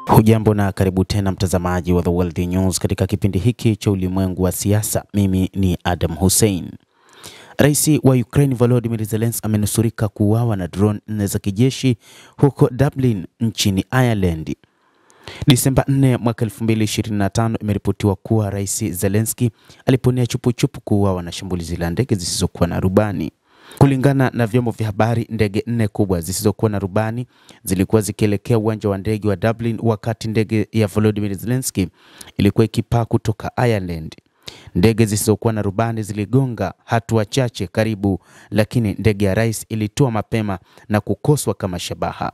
Hujambo na karibu tena mtazamaji wa The World News katika kipindi hiki cha ulimwengu wa siasa. Mimi ni Adam Hussein. Rais wa Ukraine Volodymyr Zelensky amenusurika kuuawa na drone 4 za kijeshi huko Dublin nchini Ireland. Disemba 4 mwaka 2025 imeripotiwa kuwa Rais Zelensky aliponea chupu kuuawa na shambulizi la ndege zisizokuwa na rubani. Kulingana na vyombo vya habari, ndege 4 kubwa zisizokuwa na rubani zilikuwa zikielekea uwanja wa ndege wa Dublin wakati ndege ya Volodymyr Zelensky ilikuwa ikipaa kutoka Ireland. Ndege zisizokuwa na rubani ziligonga hatua chache karibu, lakini ndege ya rais ilitua mapema na kukoswa kama shabaha.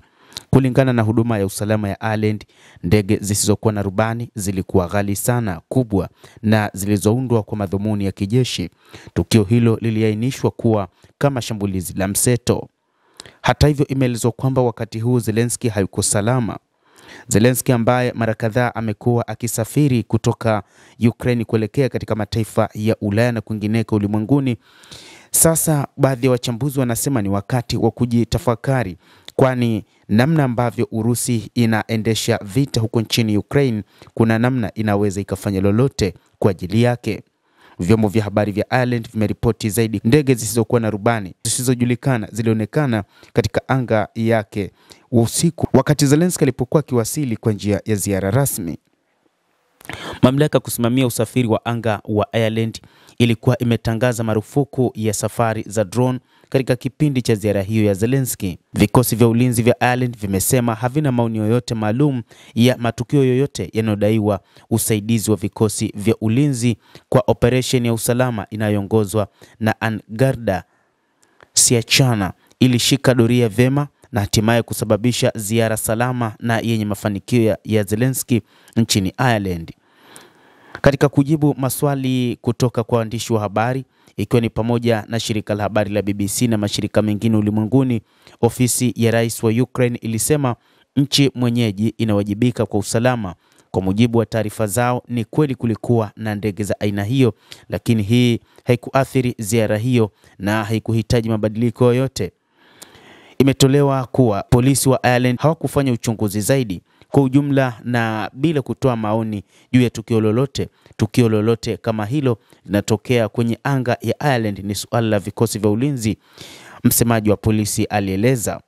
Kulingana na huduma ya usalama ya Ireland, ndege zisizokuwa na rubani zilikuwa ghali sana, kubwa na zilizoundwa kwa madhumuni ya kijeshi. Tukio hilo liliainishwa kuwa kama shambulizi la mseto. Hata hivyo, imeelezwa kwamba wakati huu Zelensky hayuko salama. Zelensky ambaye mara kadhaa amekuwa akisafiri kutoka Ukraine kuelekea katika mataifa ya Ulaya na kwingineko ulimwenguni, sasa baadhi ya wachambuzi wanasema ni wakati wa kujitafakari, kwani namna ambavyo Urusi inaendesha vita huko nchini Ukraine, kuna namna inaweza ikafanya lolote kwa ajili yake. Vyombo vya habari vya Ireland vimeripoti zaidi ndege zisizokuwa na rubani zisizojulikana zilionekana katika anga yake usiku wakati Zelensky alipokuwa akiwasili kwa njia ya ziara rasmi. Mamlaka kusimamia usafiri wa anga wa Ireland ilikuwa imetangaza marufuku ya safari za drone katika kipindi cha ziara hiyo ya Zelensky. Vikosi vya ulinzi vya Ireland vimesema havina maoni yoyote maalum ya matukio yoyote yanayodaiwa usaidizi wa vikosi vya ulinzi kwa operation ya usalama inayoongozwa na An-Garda Síochána ilishika doria vema na hatimaye kusababisha ziara salama na yenye mafanikio ya Zelensky nchini Ireland. Katika kujibu maswali kutoka kwa waandishi wa habari, ikiwa ni pamoja na shirika la habari la BBC na mashirika mengine ulimwenguni, ofisi ya rais wa Ukraine ilisema nchi mwenyeji inawajibika kwa usalama. Kwa mujibu wa taarifa zao, ni kweli kulikuwa na ndege za aina hiyo, lakini hii haikuathiri ziara hiyo na haikuhitaji mabadiliko yoyote. Imetolewa kuwa polisi wa Ireland hawakufanya uchunguzi zaidi kwa ujumla na bila kutoa maoni juu ya tukio lolote kama hilo linatokea kwenye anga ya Ireland ni suala la vikosi vya ulinzi, msemaji wa polisi alieleza.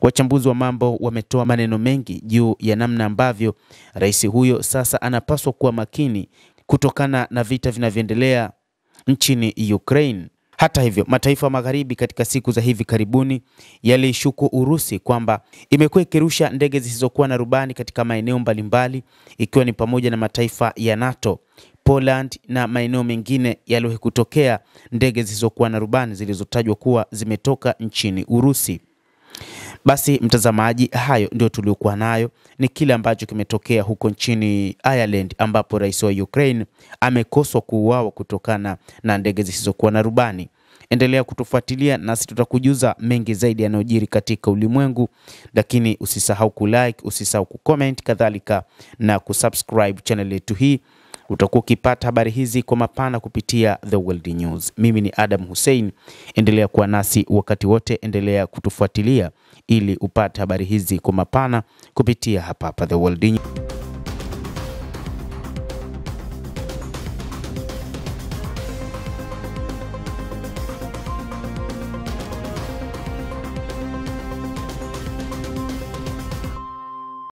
Wachambuzi wa mambo wametoa maneno mengi juu ya namna ambavyo rais huyo sasa anapaswa kuwa makini kutokana na vita vinavyoendelea nchini Ukraine. Hata hivyo, mataifa magharibi katika siku za hivi karibuni yalishuku Urusi kwamba imekuwa ikirusha ndege zisizokuwa na rubani katika maeneo mbalimbali, ikiwa ni pamoja na mataifa ya NATO, Poland na maeneo mengine yaliyowahi kutokea ndege zisizokuwa na rubani zilizotajwa kuwa zimetoka nchini Urusi. Basi mtazamaji, hayo ndio tuliokuwa nayo, ni kile ambacho kimetokea huko nchini Ireland ambapo rais wa Ukraine amekoswa kuuawa kutokana na ndege zisizokuwa na rubani. Endelea kutufuatilia nasi tutakujuza mengi zaidi yanayojiri katika ulimwengu, lakini usisahau kulike, usisahau kucomment, kadhalika na kusubscribe channel yetu hii. Utakuwa ukipata habari hizi kwa mapana kupitia The World News. Mimi ni Adam Hussein, endelea kuwa nasi wakati wote, endelea kutufuatilia ili upate habari hizi kwa mapana kupitia hapa The World News.